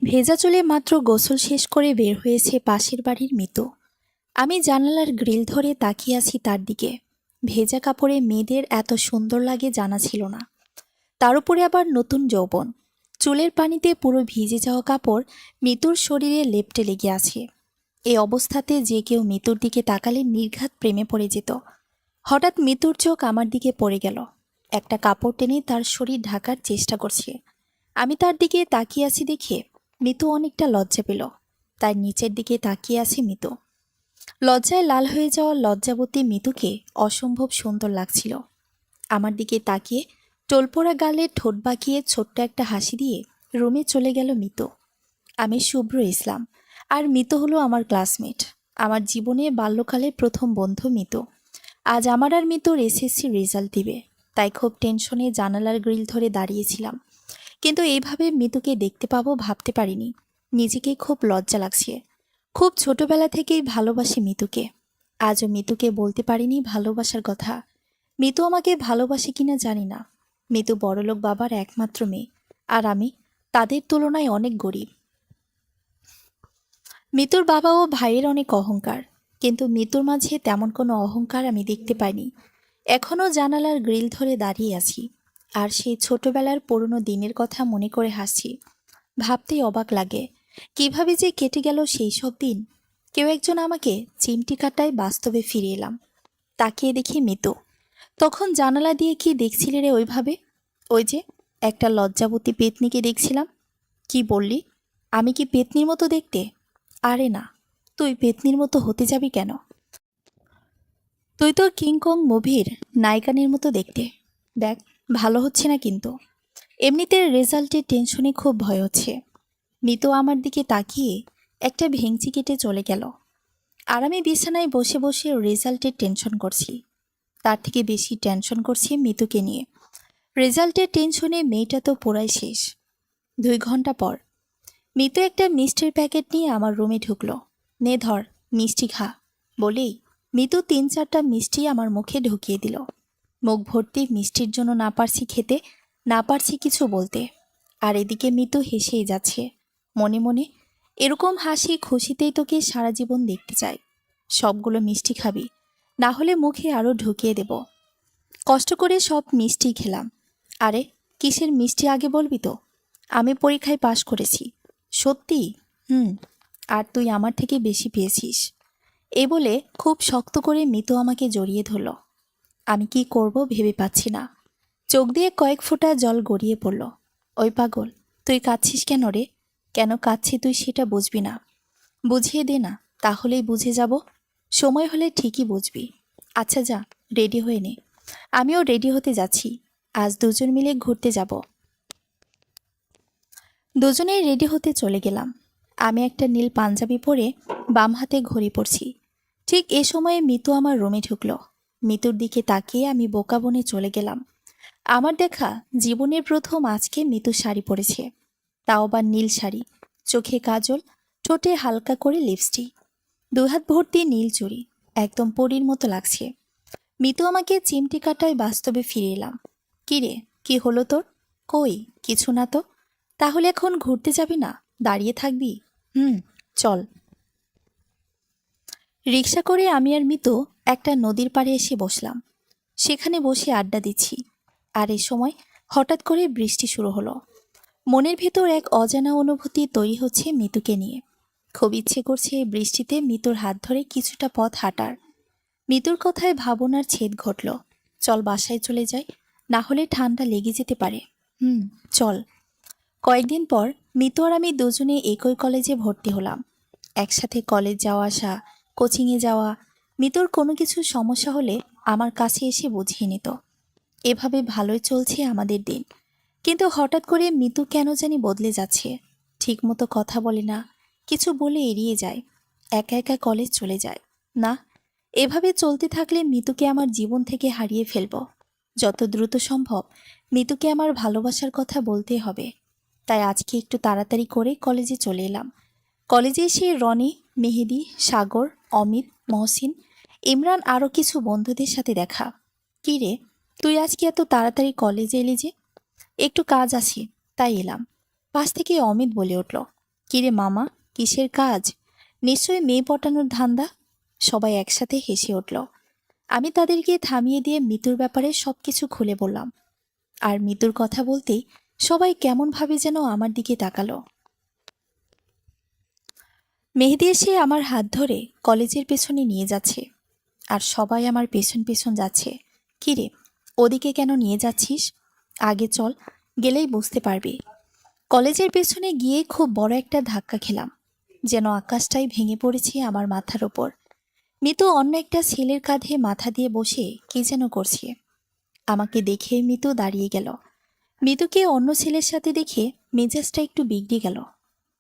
ভেজা চুলে মাত্র গোসল শেষ করে বের হয়েছে পাশের বাড়ির মিতু। আমি জানালার গ্রিল ধরে তাকিয়ে আছি তার দিকে। ভেজা কাপড়ে মেয়েদের এত সুন্দর লাগে জানা ছিল না। তার উপরে আবার নতুন যৌবন। চুলের পানিতে পুরো ভিজে যাওয়া কাপড় মিতুর শরীরে লেপ্টে লেগে আছে। এই অবস্থাতে যে কেউ মিতুর দিকে তাকালে নির্ঘাত প্রেমে পড়ে যেত। হঠাৎ মিতুর চোখ আমার দিকে পড়ে গেল। একটা কাপড় টেনে তার শরীর ঢাকার চেষ্টা করছে। আমি তার দিকে তাকিয়ে আছি দেখে মিতু অনেকটা লজ্জা পেল। তার নিচের দিকে তাকিয়ে আছে মিতু। লজ্জায় লাল হয়ে যাওয়া লজ্জাবতী মিতুকে অসম্ভব সুন্দর লাগছিল। আমার দিকে তাকিয়ে টোলপোড়া গালে ঠোঁট বাঁকিয়ে ছোট্ট একটা হাসি দিয়ে রুমে চলে গেল মিতু। আমি শুভ্র ইসলাম, আর মিতু হলো আমার ক্লাসমেট। আমার জীবনে বাল্যকালের প্রথম বন্ধু মিতু। আজ আমার আর মিতুর এসএসসি রেজাল্ট দিবে, তাই খুব টেনশনে জানালার গ্রিল ধরে দাঁড়িয়েছিলাম। কিন্তু এইভাবে মিতুকে দেখতে পাবো ভাবতে পারিনি। নিজেকে খুব লজ্জা লাগছে। খুব ছোটবেলা থেকেই ভালোবাসি মিতুকে। আজও মিতুকে বলতে পারিনি ভালোবাসার কথা। মিতু আমাকে ভালোবাসে কিনা জানি না। মিতু বড়লোক বাবার একমাত্র মেয়ে, আর আমি তাদের তুলনায় অনেক গরিব। মিতুর বাবা ও ভাইয়ের অনেক অহংকার, কিন্তু মিতুর মাঝে তেমন কোনো অহংকার আমি দেখতে পাইনি। এখনও জানালার গ্রিল ধরে দাঁড়িয়ে আছি, আর সেই ছোটবেলার পুরনো দিনের কথা মনে করে হাসছি। ভাবতেই অবাক লাগে কিভাবে যে কেটে গেল সেই সব দিন। কেউ একজন আমাকে চিমটি কাটায় বাস্তবে ফিরে এলাম। তাকিয়ে দেখি মিতু। তখন জানালা দিয়ে কি দেখছিলে রে ওইভাবে? ওই যে একটা লজ্জাবতী পেতনিকে দেখছিলাম। কি বললি? আমি কি পেতনির মতো দেখতে? আরে না, তুই পেতনির মতো হতে যাবি কেন? তুই তো কিংকং মুভির নায়িকানের মতো দেখতে। দেখ, ভালো হচ্ছে না কিন্তু। এমনিতে রেজাল্টের টেনশনে খুব ভয় হচ্ছে। মিতু আমার দিকে তাকিয়ে একটা ভেঙচি কেটে চলে গেল। আর আমি বিছানায় বসে বসে রেজাল্টের টেনশন করছি। তার থেকে বেশি টেনশন করছি মিতুকে নিয়ে। রেজাল্টের টেনশনে মেয়েটা তো পুরাই শেষ। 2 ঘন্টা পর মিতু একটা মিষ্টির প্যাকেট নিয়ে আমার রুমে ঢুকলো। নে ধর, মিষ্টি খা বলেই মিতু 3-4টা মিষ্টি আমার মুখে ঢুকিয়ে দিল। মুখ ভর্তি মিষ্টির জন্য না পারছি খেতে, না পারছি কিছু বলতে। আর এদিকে মিতু হেসেই যাচ্ছে মনে মনে। এরকম হাসি খুশিতেই তোকে সারা জীবন দেখতে চাই। সবগুলো মিষ্টি খাবি, না হলে মুখে আরও ঢুকিয়ে দেব। কষ্ট করে সব মিষ্টি খেলাম। আরে, কিসের মিষ্টি আগে বলবি তো? আমি পরীক্ষায় পাশ করেছি। সত্যি? হুম। আর তুই আমার থেকে বেশি পেয়েছিস। এ বলে খুব শক্ত করে মিতু আমাকে জড়িয়ে ধরল। আমি কি করব ভেবে পাচ্ছি না। চোখ দিয়ে কয়েক ফোঁটা জল গড়িয়ে পড়ল। ওই পাগল, তুই কাঁদছিস কেন রে? কেন কাঁদছি তুই সেটা বুঝবি না? বুঝিয়ে দে না, তাহলেই বুঝে যাব। সময় হলে ঠিকই বুঝবি। আচ্ছা যা, রেডি হয়ে নে। আমিও রেডি হতে যাচ্ছি। আজ দুজন মিলে ঘুরতে যাব। দুজনেই রেডি হতে চলে গেলাম। আমি একটা নীল পাঞ্জাবি পরে বাম হাতে ঘড়ি পরছি। ঠিক এ সময়ে মিতু আমার রুমে ঢুকলো। মিতুর দিকে তাকিয়ে আমি বোকা বনে চলে গেলাম। আমার দেখা জীবনের প্রথম আজকে মিতু শাড়ি পরেছে, তাও আবার নীল শাড়ি। চোখে কাজল, ঠোঁটে হালকা করে লিপস্টিক, 2 হাত ভর্তি নীল চুড়ি। একদম পরীর মতো লাগছে। মিতু আমাকে চিমটি কাটায় বাস্তবে ফিরে এলাম। কি রে, কি হলো তোর? কই, কিছু না তো। তাহলে এখন ঘুরতে যাবি না, দাঁড়িয়ে থাকবি? হুম, চল। রিক্সা করে আমি আর মিতু একটা নদীর পাড়ে এসে বসলাম। সেখানে বসে আড্ডা দিচ্ছি। আর এ সময় হঠাৎ করে বৃষ্টি শুরু হলো। মনের ভেতর এক অজানা অনুভূতি তৈরি হচ্ছে মিতুকে নিয়ে। খুব ইচ্ছে করছে এই বৃষ্টিতে মিতুর হাত ধরে কিছুটা পথ হাঁটার। মিতুর কথায় ভাবনার ছেদ ঘটল। চল বাসায় চলে যাই, না হলে ঠান্ডা লেগে যেতে পারে। হুম, চল। কয়েকদিন পর মিতু আর আমি দুজনে একই কলেজে ভর্তি হলাম। একসাথে কলেজ যাওয়া আসা, কোচিংয়ে যাওয়া। মিতুর কোনো কিছু সমস্যা হলে আমার কাছে এসে বুঝিয়ে নিত। এভাবে ভালোই চলছে আমাদের দিন। কিন্তু হঠাৎ করে মিতু কেন জানি বদলে যাচ্ছে। ঠিকমতো কথা বলে না, কিছু বলে এড়িয়ে যায়, একা একা কলেজ চলে যায়। না, এভাবে চলতে থাকলে মিতুকে আমার জীবন থেকে হারিয়ে ফেলব। যত দ্রুত সম্ভব মিতুকে আমার ভালোবাসার কথা বলতে হবে। তাই আজকে একটু তাড়াতাড়ি করে কলেজে চলে এলাম। কলেজে এসে রনি, মেহেদি, সাগর, অমিত, মহসিন, ইমরান আরও কিছু বন্ধুদের সাথে দেখা। কী রে, তুই আজকে এত তাড়াতাড়ি কলেজে এলি যে? একটু কাজ আছে, তাই এলাম। পাশ থেকে অমিত বলে উঠল, কিরে মামা, কিসের কাজ? নিশ্চয়ই মেয়ে পটানোর ধান্দা। সবাই একসাথে হেসে উঠল। আমি তাদেরকে থামিয়ে দিয়ে মিতুর ব্যাপারে সবকিছু খুলে বললাম। আর মিতুর কথা বলতেই সবাই কেমনভাবে যেন আমার দিকে তাকালো। মেহেদি এসে আমার হাত ধরে কলেজের পেছনে নিয়ে যাচ্ছে, আর সবাই আমার পেছন পেছন যাচ্ছে। কিরে, ওদিকে কেন নিয়ে যাচ্ছিস? আগে চল, গেলেই বুঝতে পারবি। কলেজের পেছনে গিয়ে খুব বড় একটা ধাক্কা খেলাম, যেন আকাশটাই ভেঙে পড়েছে আমার মাথার ওপর। মিতু অন্য একটা ছেলের কাঁধে মাথা দিয়ে বসে কি যেন করছে। আমাকে দেখে মিতু দাঁড়িয়ে গেল। মিতুকে অন্য ছেলের সাথে দেখে মেজাজটা একটু বিগড়ে গেল।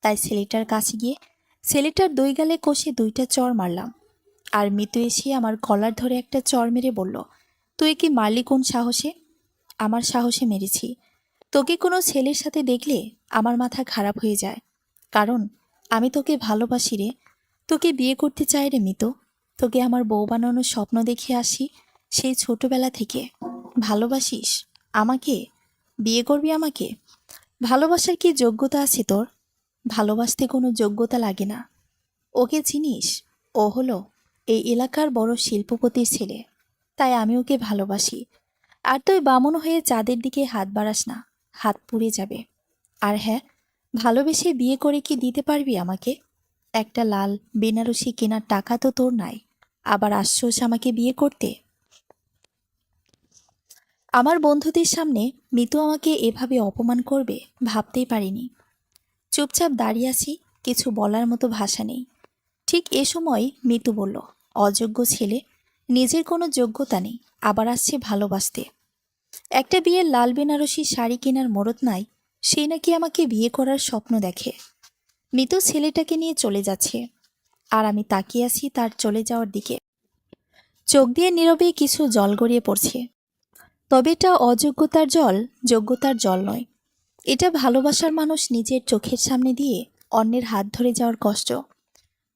তাই ছেলেটার কাছে গিয়ে ছেলেটার দুই গালে কষে দুইটা চড় মারলাম। আর মিতু এসে আমার কলার ধরে একটা চড় মেরে বলল, তুই কি মারলি কোন সাহসে? আমার সাহসে মেরেছি। তোকে কোনো ছেলের সাথে দেখলে আমার মাথা খারাপ হয়ে যায়, কারণ আমি তোকে ভালোবাসি রে। তোকে বিয়ে করতে চাই রে মিতু। তোকে আমার বউ বানানোর স্বপ্ন দেখে আসি সেই ছোটবেলা থেকে। ভালোবাসিস আমাকে? বিয়ে করবি আমাকে? ভালোবাসার কি যোগ্যতা আছে তোর? ভালোবাসতে কোনো যোগ্যতা লাগে না। ওকে চিনিস? ও হলো এই এলাকার বড় শিল্পপতির ছেলে, তাই আমি ওকে ভালোবাসি। আর তুই বামন হয়ে চাঁদের দিকে হাত বাড়াস না, হাত পুড়ে যাবে। আর হ্যাঁ, ভালোবেসে বিয়ে করে কি দিতে পারবি আমাকে? একটা লাল বেনারসি কেনার টাকা তো তোর নাই, আবার আসছোস আমাকে বিয়ে করতে? আমার বন্ধুদের সামনে মিতু আমাকে এভাবে অপমান করবে ভাবতেই পারিনি। চুপচাপ দাঁড়িয়ে আছি, কিছু বলার মতো ভাষা নেই। ঠিক এ সময় মিতু বলল, অযোগ্য ছেলে, নিজের কোনো যোগ্যতা নেই, আবার আসছে ভালোবাসতে। একটা বিয়ের লাল বেনারসি শাড়ি কেনার মরদ নাই, সে নাকি আমাকে বিয়ে করার স্বপ্ন দেখে। মিতু ছেলেটাকে নিয়ে চলে যাচ্ছে, আর আমি তাকিয়ে আছি তার চলে যাওয়ার দিকে। চোখ দিয়ে নীরবে কিছু জল গড়িয়ে পড়ছে। তবে এটা অযোগ্যতার জল, যোগ্যতার জল নয়। এটা ভালোবাসার মানুষ নিজের চোখের সামনে দিয়ে অন্যের হাত ধরে যাওয়ার কষ্ট।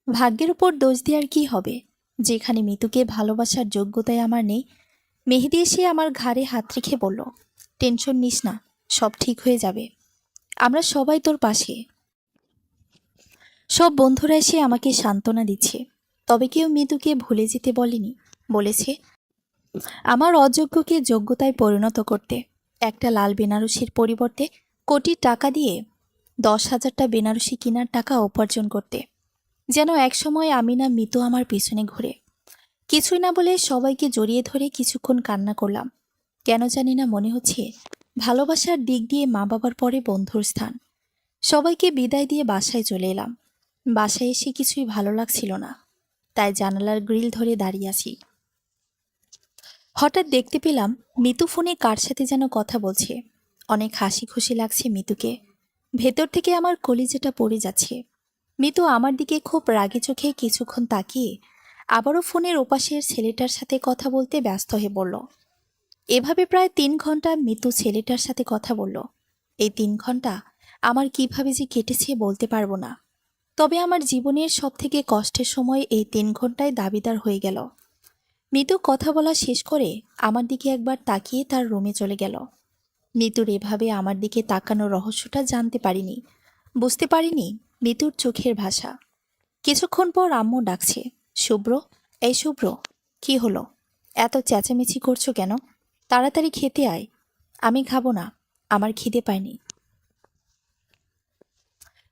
ভাগ্যের উপর দোষ দেওয়ার কি হবে, যেখানে মিতুকে ভালোবাসার যোগ্যতাই আমার নেই। মেহেদি এসে আমার ঘাড়ে হাত রেখে বলল, টেনশন নিস না, সব ঠিক হয়ে যাবে। আমরা সবাই তোর পাশে। সব বন্ধুরা এসে আমাকে সান্ত্বনা দিচ্ছে, তবে কেউ মিতুকে ভুলে যেতে বলেনি। বলেছে আমার অযোগ্যকে যোগ্যতায় পরিণত করতে, একটা লাল বেনারসির পরিবর্তে কোটি টাকা দিয়ে 10,000টা বেনারসি কেনার টাকা উপার্জন করতে। যেন একসময় আমি না মিতু আমার পিছনে ঘুরে। কিছুই না বলে সবাইকে জড়িয়ে ধরে কিছুক্ষণ কান্না করলাম। কেন জানি না মনে হচ্ছে ভালোবাসার দিক দিয়ে মা বাবার পরে বন্ধুর স্থান। সবাইকে বিদায় দিয়ে বাসায় চলে এলাম। বাসায় এসে কিছুই ভালো লাগছিল না, তাই জানালার গ্রিল ধরে দাঁড়িয়ে আছি। হঠাৎ দেখতে পেলাম মিতু ফোনে কার সাথে যেন কথা বলছে। অনেক হাসি খুশি লাগছে মিতুকে। ভেতর থেকে আমার কলিজাটা পড়ে যাচ্ছে। মিতু আমার দিকে খুব রাগী চোখে কিছুক্ষণ তাকিয়ে আবারও ফোনের ওপাশের ছেলেটার সাথে কথা বলতে ব্যস্ত হয়ে পড়ল। এভাবে প্রায় 3 ঘন্টা মিতু ছেলেটার সাথে কথা বলল। এই 3 ঘন্টা আমার কিভাবে যে কেটেছে বলতে পারবো না। তবে আমার জীবনের সবথেকে কষ্টের সময় এই 3 ঘন্টায় দাবিদার হয়ে গেল। মিতু কথা বলা শেষ করে আমার দিকে একবার তাকিয়ে তার রুমে চলে গেল। মিতুর এভাবে আমার দিকে তাকানোর রহস্যটা জানতে পারিনি, বুঝতে পারিনি মিতুর চোখের ভাষা। কিছুক্ষণ পর আম্মু ডাকছে, শুভ্র, এই শুভ্র, কি হলো? এত চেঁচামেচি করছো কেন? তাড়াতাড়ি খেতে আয়। আমি খাবো না, আমার খিদে পায়নি।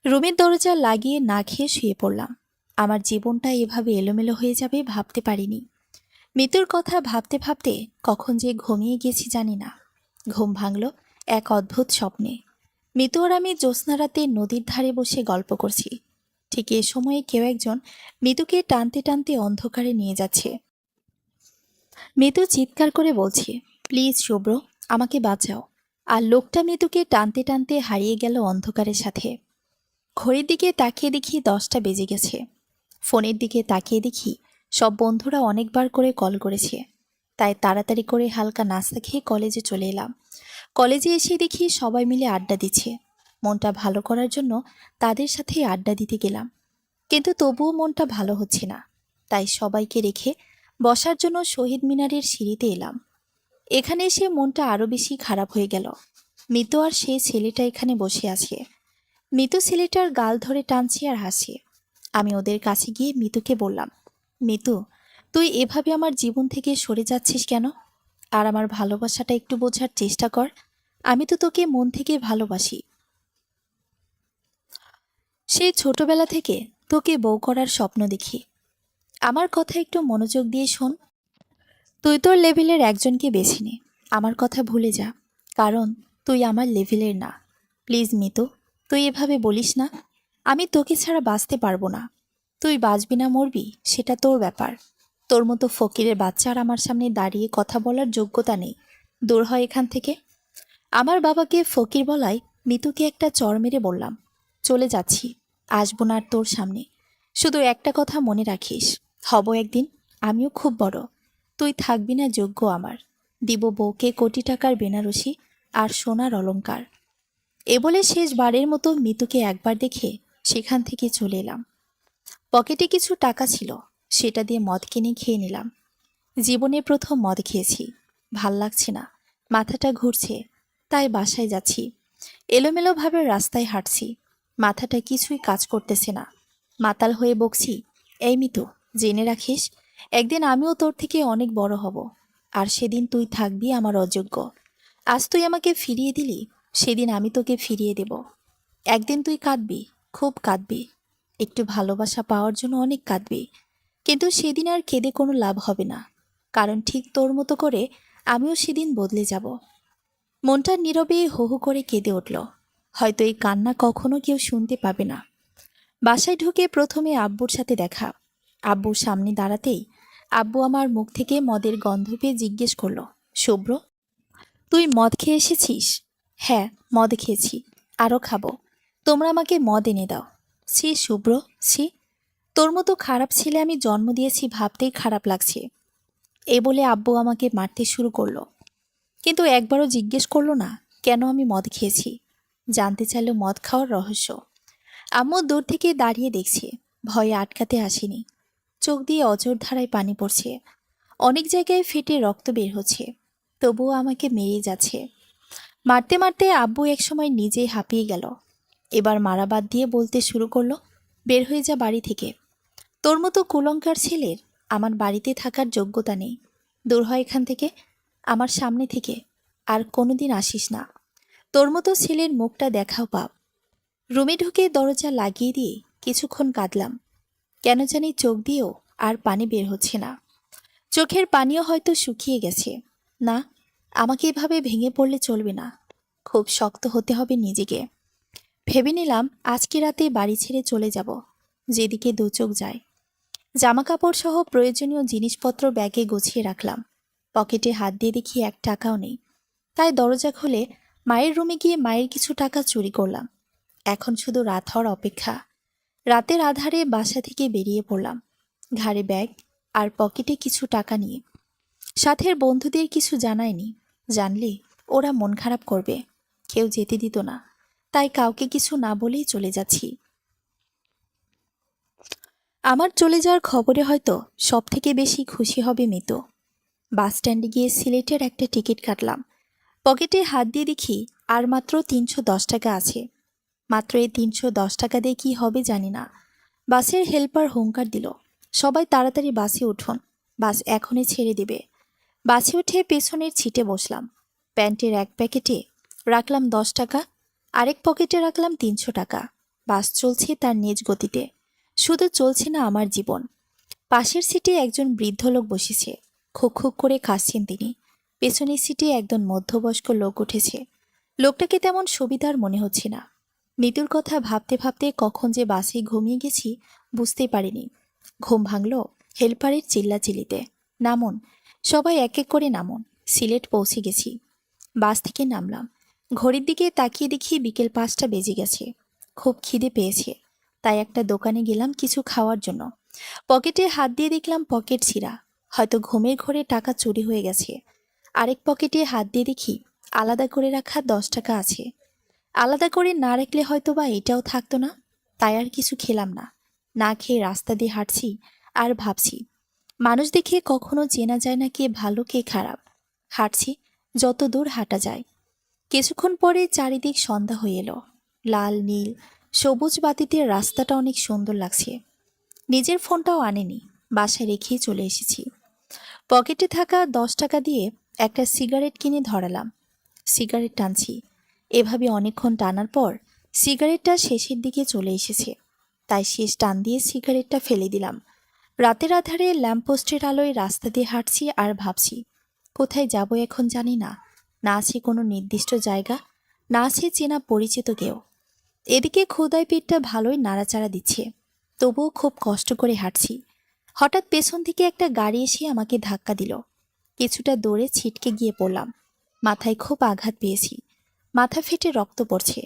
রুমের দরজা লাগিয়ে না খেয়ে শুয়ে পড়লাম। আমার জীবনটা এভাবে এলোমেলো হয়ে যাবে ভাবতে পারিনি। মিতুর কথা ভাবতে ভাবতে কখন যে ঘুমিয়ে গেছি জানি না। ঘুম ভাঙল এক অদ্ভুত স্বপ্নে। মিতু আর আমি জ্যোৎস্না রাতে নদীর ধারে বসে গল্প করছি। ঠিক এ সময়ে কেউ একজন মিতুকে টানতে টানতে অন্ধকারে নিয়ে যাচ্ছে। মিতু চিৎকার করে বলছে, প্লিজ শুভ্র, আমাকে বাঁচাও। আর লোকটা মিতুকে টানতে টানতে হারিয়ে গেল অন্ধকারের সাথে। ঘড়ির দিকে তাকিয়ে দেখি 10টা বেজে গেছে। ফোনের দিকে তাকিয়ে দেখি সব বন্ধুরা অনেকবার করে কল করেছে। তাই তাড়াতাড়ি করে হালকা নাস্তা খেয়ে কলেজে চলে এলাম। কলেজে এসে দেখি সবাই মিলে আড্ডা দিচ্ছে। মনটা ভালো করার জন্য তাদের সাথে আড্ডা দিতে গেলাম, কিন্তু তবুও মনটা ভালো হচ্ছে না। তাই সবাইকে রেখে বসার জন্য শহীদ মিনারের সিঁড়িতে এলাম। এখানে এসে মনটা আরও বেশি খারাপ হয়ে গেল। মিতু আর সেই ছেলেটা এখানে বসে আছে। মিতু ছেলেটার গাল ধরে টানছে আর হাসে। আমি ওদের কাছে গিয়ে মিতুকে বললাম, মিতু, তুই এভাবে আমার জীবন থেকে সরে যাচ্ছিস কেন? আর আমার ভালোবাসাটা একটু বোঝার চেষ্টা কর। আমি তো তোকে মন থেকে ভালোবাসি। সেই ছোটবেলা থেকে তোকে বউ করার স্বপ্ন দেখি। আমার কথা একটু মনোযোগ দিয়ে শোন। তুই তোর লেভেলের একজনকে বেছে নে। আমার কথা ভুলে যা, কারণ তুই আমার লেভেলের না। প্লিজ মিতু, তুই এভাবে বলিস না। আমি তোকে ছাড়া বাঁচতে পারবো না। তুই বাঁচবি না মরবি সেটা তোর ব্যাপার। তোর মতো ফকিরের বাচ্চার আমার সামনে দাঁড়িয়ে কথা বলার যোগ্যতা নেই। দূর হয় এখান থেকে। আমার বাবাকে ফকির বলায় মিতুকে একটা চড় মেরে বললাম, চলে যাচ্ছি, আসবো না আর তোর সামনে। শুধু একটা কথা মনে রাখিস, হব একদিন আমিও খুব বড়। তুই থাকবি না যোগ্য আমার। দিব বউকে কোটি টাকার বেনারসি আর সোনার অলংকার। এ বলে শেষবারের মতো মিতুকে একবার দেখে সেখান থেকে চলে এলাম। পকেটে কিছু টাকা ছিল, সেটা দিয়ে মদ কিনে খেয়ে নিলাম। জীবনে প্রথম মদ খেয়েছি। ভাল লাগছে না, মাথাটা ঘুরছে, তাই বাসায় যাচ্ছি। এলোমেলোভাবে রাস্তায় হাঁটছি, মাথাটা কিছুই কাজ করতেছে না। মাতাল হয়ে বকছি, এই মিতু, জেনে রাখিস, একদিন আমিও তোর থেকে অনেক বড় হব। আর সেদিন তুই থাকবি আমার অযোগ্য। আজ তুই আমাকে ফিরিয়ে দিলি, সেদিন আমি তোকে ফিরিয়ে দেব। একদিন তুই কাঁদবি, খুব কাঁদবি। একটু ভালোবাসা পাওয়ার জন্য অনেক কাঁদবি। কিন্তু সেদিন আর কেঁদে কোনো লাভ হবে না, কারণ ঠিক তোর মতো করে আমিও সেদিন বদলে যাব। মনটা নীরবে হু হু করে কেঁদে উঠল। হয়তো এই কান্না কখনো কেউ শুনতে পাবে না। বাসায় ঢুকে প্রথমে আব্বুর সাথে দেখা। আব্বুর সামনে দাঁড়াতেই আব্বু আমার মুখ থেকে মদের গন্ধ পেয়ে জিজ্ঞেস করলো, শুভ্র, তুই মদ খেয়ে এসেছিস? হ্যাঁ, মদ খেয়েছি, আরও খাবো। তোমরা আমাকে মদ এনে দাও। ছি শুভ্র, ছি। তোর মতো খারাপ ছেলে আমি জন্ম দিয়েছি ভাবতেই খারাপ লাগছে। এ বলে আব্বু আমাকে মারতে শুরু করলো, কিন্তু একবারও জিজ্ঞেস করলো না কেন আমি মদ খেয়েছি। জানতে চাইল মদ খাওয়ার রহস্য। আম্মু দূর থেকে দাঁড়িয়ে দেখছে, ভয়ে আটকাতে আসেনি। চোখ দিয়ে অঝোর ধারায় পানি পড়ছে, অনেক জায়গায় ফেটে রক্ত বের হচ্ছে, তবুও আমাকে মেরেই যাচ্ছে। মারতে মারতে আব্বু একসময় নিজেই হাঁপিয়ে গেল। এবার মারা বাদ দিয়ে বলতে শুরু করলো, বের হয়ে যা বাড়ি থেকে। তোর মতো কুলঙ্কার ছেলের আমার বাড়িতে থাকার যোগ্যতা নেই। দূর হয় এখান থেকে, আমার সামনে থেকে আর কোনোদিন আসিস না। তোর মতো ছেলের মুখটা দেখাও পাপ। রুমে ঢুকে দরজা লাগিয়ে দিয়ে কিছুক্ষণ কাঁদলাম। কেন জানি চোখ দিয়েও আর পানি বের হচ্ছে না। চোখের পানিও হয়তো শুকিয়ে গেছে। না, আমাকে এভাবে ভেঙে পড়লে চলবে না। খুব শক্ত হতে হবে নিজেকে। ভেবে নিলাম আজকে রাতে বাড়ি ছেড়ে চলে যাব, যেদিকে দু চোখ যায়। জামা কাপড় সহ প্রয়োজনীয় জিনিসপত্র ব্যাগে গুছিয়ে রাখলাম। পকেটে হাত দিয়ে দেখি 1 টাকাও নেই। তাই দরজা খুলে মায়ের রুমে গিয়ে মায়ের কিছু টাকা চুরি করলাম। এখন শুধু রাত হওয়ার অপেক্ষা। রাতের আধারে বাসা থেকে বেরিয়ে পড়লাম, ঘাড়ে ব্যাগ আর পকেটে কিছু টাকা নিয়ে। সাথের বন্ধুদের কিছু জানায়নি, জানলে ওরা মন খারাপ করবে। কেউ যেতে দিত না, তাই কাউকে কিছু না বলেই চলে যাচ্ছি। আমার চলে যাওয়ার খবরে হয়তো সব থেকে বেশি খুশি হবে মিতু। বাস স্ট্যান্ডে গিয়ে সিলেটের একটা টিকিট কাটলাম। পকেটে হাত দিয়ে দেখি আর মাত্র 310 টাকা আছে। মাত্র এই 310 টাকা দিয়ে কী হবে জানি না। বাসের হেল্পার হুঙ্কার দিল, সবাই তাড়াতাড়ি বাসে উঠুন, বাস এখনই ছেড়ে দেবে। বাসে উঠে পেছনের সিটে বসলাম। প্যান্টের এক প্যাকেটে রাখলাম 10 টাকা, আরেক পকেটে রাখলাম 300 টাকা। বাস চলছে তার নিজ গতিতে, শুধু চলছে না আমার জীবন। পাশের সিটে একজন বৃদ্ধ লোক বসেছে, খুক খুক করে কাশছেন তিনি। পেছনের সিটে একজন মধ্যবয়স্ক লোক উঠেছে। লোকটাকে তেমন সুবিধার মনে হচ্ছে না। মৃত্যুর কথা ভাবতে ভাবতে কখন যে বাসে ঘুমিয়ে গেছি বুঝতেই পারিনি। ঘুম ভাঙল হেল্পারের চিল্লাচিল্লিতে, নামুন, সবাই এক এক করে নামুন, সিলেট পৌঁছে গেছি। বাস থেকে নামলাম। ঘড়ির দিকে তাকিয়ে দেখি বিকেল 5টা বেজে গেছে। খুব খিদে পেয়েছে, তাই একটা দোকানে গেলাম কিছু খাওয়ার জন্য। পকেটে হাত দিয়ে দেখলাম পকেট ছিঁড়া, হয়তো ঘুমের ঘোরে টাকা চুরি হয়ে গেছে। আরেক পকেটে হাত দিয়ে দেখি আলাদা করে রাখা 10 টাকা আছে। আলাদা করে না রাখলে হয়তো বা এটাও থাকতো না। তাই আর কিছু খেলাম না। না খেয়ে রাস্তা দিয়ে হাঁটছি আর ভাবছি, মানুষ দেখে কখনো চেনা যায় না কে ভালো কে খারাপ। হাঁটছি যত দূর হাঁটা যায়। কিছুক্ষণ পরে চারিদিক সন্ধ্যা হয়ে এলো। লাল নীল সবুজ বাতিতে রাস্তাটা অনেক সুন্দর লাগছে। নিজের ফোনটাও আনেনি, বাসায় রেখেই চলে এসেছি। পকেটে থাকা 10 টাকা দিয়ে একটা সিগারেট কিনে ধরালাম। সিগারেট টানছি। এভাবে অনেকক্ষণ টানার পর সিগারেটটা শেষের দিকে চলে এসেছে, তাই শেষ টান দিয়ে সিগারেটটা ফেলে দিলাম। রাতের আধারে ল্যাম্পপোস্টের আলোয় রাস্তা দিয়ে হাঁটছি আর ভাবছি, কোথায় যাব এখন জানি না। না আছে কোনো নির্দিষ্ট জায়গা, না আছে চেনা পরিচিত কেউ। এদিকে ক্ষুধায় পেটটা ভালোই নাড়াচাড়া দিচ্ছে, তবুও খুব কষ্ট করে হাঁটছি। হঠাৎ পেছন থেকে একটা গাড়ি এসে আমাকে ধাক্কা দিল। কিছুটা দৌড়ে ছিটকে গিয়ে পড়লাম। মাথায় খুব আঘাত পেয়েছি, মাথা ফেটে রক্ত পড়ছে।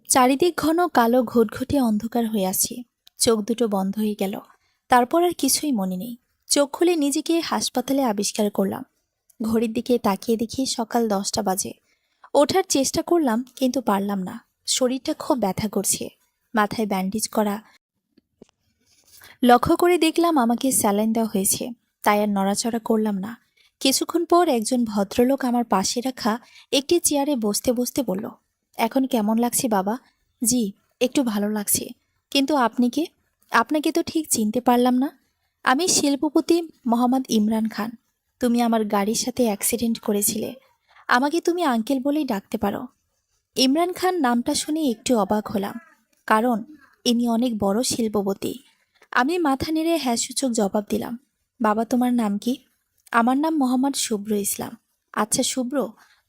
চারিদিক ঘন কালো ঘুটঘুটে অন্ধকার হয়ে আছে। চোখ দুটো বন্ধ হয়ে গেল। তারপর আর কিছুই মনে নেই। চোখ খুলে নিজেকে হাসপাতালে আবিষ্কার করলাম। ঘড়ির দিকে তাকিয়ে দেখি সকাল 10টা বাজে। ওঠার চেষ্টা করলাম কিন্তু পারলাম না। শরীরটা খুব ব্যথা করছে। মাথায় ব্যান্ডেজ করা। লক্ষ্য করে দেখলাম আমাকে স্যালাইন দেওয়া হয়েছে, তাই আর নড়াচড়া করলাম না। কিছুক্ষণ পর একজন ভদ্রলোক আমার পাশে রাখা একটি চেয়ারে বসতে বসতে বলল, এখন কেমন লাগছে বাবা? জি, একটু ভালো লাগছে। কিন্তু আপনি কে? আপনাকে তো ঠিক চিনতে পারলাম না। আমি শিল্পপতি মোহাম্মদ ইমরান খান। তুমি আমার গাড়ির সাথে অ্যাক্সিডেন্ট করেছিলে। আমাকে তুমি আঙ্কেল বলেই ডাকতে পারো। ইমরান খান নামটা শুনে একটু অবাক হলাম, কারণ ইনি অনেক বড় শিল্পপতি। আমি মাথা নেড়ে হ্যাঁ সূচক জবাব দিলাম। বাবা, তোমার নাম কি? আমার নাম মোহাম্মদ শুভ্র ইসলাম। আচ্ছা শুভ্র,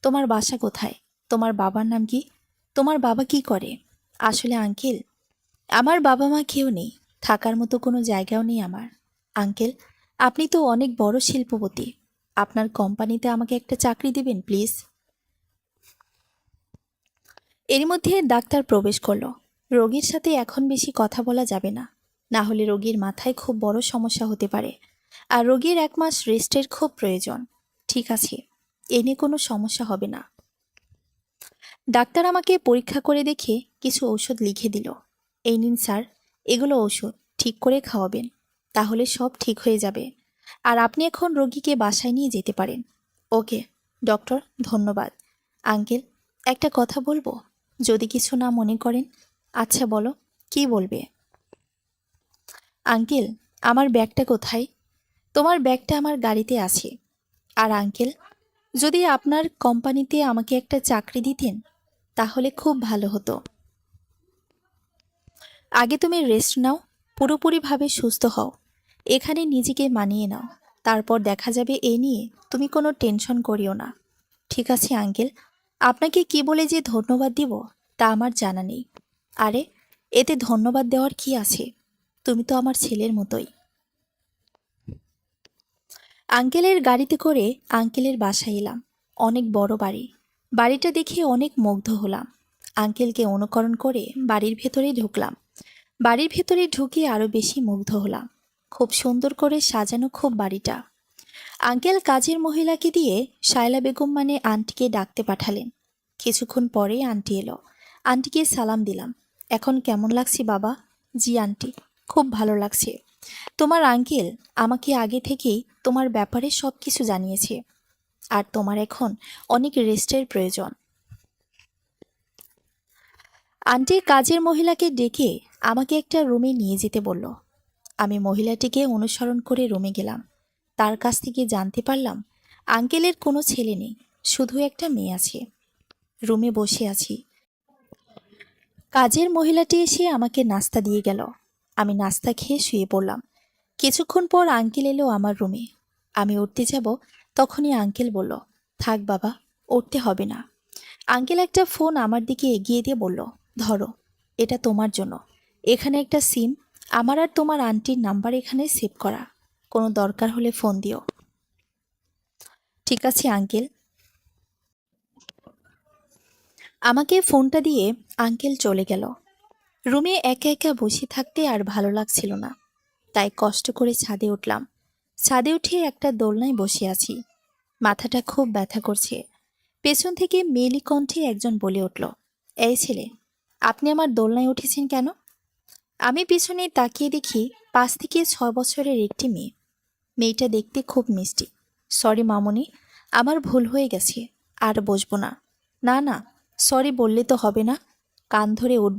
তোমার বাসা কোথায়? তোমার বাবার নাম কি? তোমার বাবা কি করে? আসলে আঙ্কেল, আমার বাবা মা কেউ নেই, থাকার মতো কোনো জায়গাও নেই আমার। আঙ্কেল, আপনি তো অনেক বড় শিল্পপতি, আপনার কোম্পানিতে আমাকে একটা চাকরি দিবেন প্লিজ। এর মধ্যে ডাক্তার প্রবেশ করলো। রোগীর সাথে এখন বেশি কথা বলা যাবে না, না হলে রোগীর মাথায় খুব বড় সমস্যা হতে পারে। আর রোগীর 1 মাস রেস্টের খুব প্রয়োজন। ঠিক আছে, এ নিয়ে কোনো সমস্যা হবে না। ডাক্তার আমাকে পরীক্ষা করে দেখে কিছু ঔষধ লিখে দিল। এই নিন স্যার, এগুলো ওষুধ, ঠিক করে খাওয়াবেন, তাহলে সব ঠিক হয়ে যাবে। আর আপনি এখন রোগীকে বাসায় নিয়ে যেতে পারেন। ওকে ডক্টর, ধন্যবাদ। আঙ্কেল, একটা কথা বলবো, যদি কিছু না মনে করেন। আচ্ছা বলো, কি বলবে? আঙ্কেল, আমার ব্যাগটা কোথায়? তোমার ব্যাগটা আমার গাড়িতে আছে। আর আঙ্কেল, যদি আপনার কোম্পানিতে আমাকে একটা চাকরি দিতেন তাহলে খুব ভালো হতো। আগে তুমি রেস্ট নাও, পুরোপুরিভাবে সুস্থ হও, এখানে নিজেকে মানিয়ে নাও, তারপর দেখা যাবে। এ নিয়ে তুমি কোনো টেনশন করিও না। ঠিক আছে আঙ্কেল, আপনাকে কি বলে যে ধন্যবাদ দিব তা আমার জানা নেই। আরে, এতে ধন্যবাদ দেওয়ার কি আছে? তুমি তো আমার ছেলের মতোই। আঙ্কেলের গাড়িতে করে আঙ্কেলের বাসায় এলাম। অনেক বড় বাড়ি। বাড়িটা দেখে অনেক মুগ্ধ হলাম। আঙ্কেলকে অনুকরণ করে বাড়ির ভেতরে ঢুকলাম। বাড়ির ভেতরে ঢুকে আরও বেশি মুগ্ধ হলাম। খুব সুন্দর করে সাজানো খুব বাড়িটা। আঙ্কেল কাজের মহিলাকে দিয়ে শায়লা বেগম মানে আন্টিকে ডাকতে পাঠালেন। কিছুক্ষণ পরে আন্টি এলো। আন্টিকে সালাম দিলাম। এখন কেমন লাগছে বাবা? জি আন্টি, খুব ভালো লাগছে। তোমার আঙ্কেল আমাকে আগে থেকেই তোমার ব্যাপারে সব কিছু জানিয়েছে, আর তোমার এখন অনেক রেস্টের প্রয়োজন। আন্টি কাজের মহিলাকে ডেকে আমাকে একটা রুমে নিয়ে যেতে বলল। আমি মহিলাটিকে অনুসরণ করে রুমে গেলাম। তার কাছ থেকে জানতে পারলাম আঙ্কেলের কোনো ছেলে নেই, শুধু একটা মেয়ে আছে। রুমে বসে আছি। কাজের মহিলাটি এসে আমাকে নাস্তা দিয়ে গেল। আমি নাস্তা খেয়ে শুয়ে পড়লাম। কিছুক্ষণ পর আঙ্কেল এলো আমার রুমে। আমি উঠতে যাব, তখনই আঙ্কেল বলল, থাক বাবা, উঠতে হবে না। আঙ্কেল একটা ফোন আমার দিকে এগিয়ে দিয়ে বলল, ধরো, এটা তোমার জন্য। এখানে একটা সিম, আমার আর তোমার আন্টির নাম্বার এখানে সেভ করা, কোনো দরকার হলে ফোন দিও। ঠিক আছে আঙ্কেল। আমাকে ফোনটা দিয়ে আঙ্কেল চলে গেল। রুমে একা একা বসে থাকতে আর ভালো লাগছিল না, তাই কষ্ট করে ছাদে উঠলাম। ছাদে উঠে একটা দোলনায় বসে আছি। মাথাটা খুব ব্যথা করছে। পেছন থেকে মেয়েলি কণ্ঠে একজন বলে উঠল, এই ছেলে, আপনি আমার দোলনায় উঠেছেন কেন? আমি পিছনে তাকিয়ে দেখি 5 থেকে 6 বছরের একটি মেয়ে। মেয়েটা দেখতে খুব মিষ্টি। সরি মামুনি, আমার ভুল হয়ে গেছে, আর বসবো না। না না, সরি বললে তো হবে না, কান ধরে উঠব।